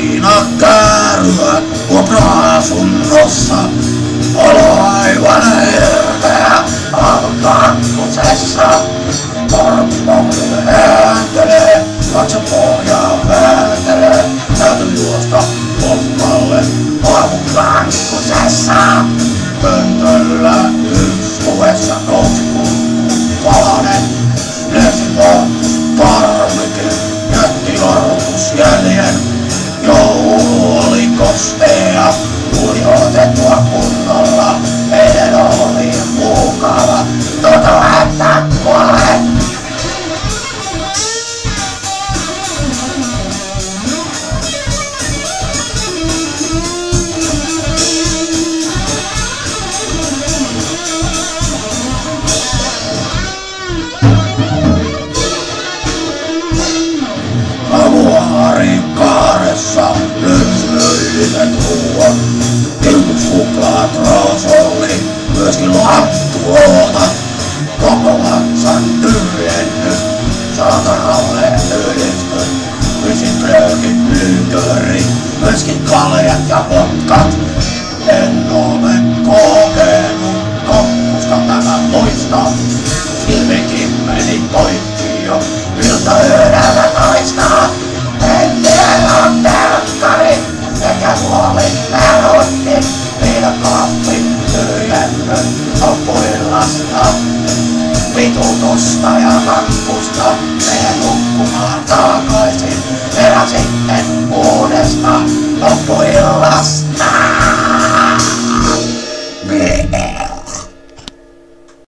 viinakääryä vuokra-asunnossa. Olo aivan hirveä, alkaankusessa. Porppo ääntelee, katso pohjaa vääntelee. Täytyy juosta lompalle aamukankusessa. Pöntöllä istuessa nousi palanen. Lesipo parmikin jätti varoitusjäljen. Joulu oli kostea, kujotettua kunnolla. Eilen oli mukava, että kuolen. Avuaarin kaaressa löysmöilliset ruuat. Ilmussuklaat roosolli, myöskin lattuota. Koko vatsan tyhjennys, saatanalle yhdistys. Pysin röökin lyköri, myöskin kaljat ja vodkat. En ole kokenut kokkusta tämä muista. Ilmekin meni poikki jo, ilta yödällä naista. En tiedä on telkkari, eikä huoli perutti. Viinakoppi tyhjennys loppuillasta. Vitutusta ja kakkusta, menen nukkumaan takaisin. Herä sitten uudestaan loppuillasta.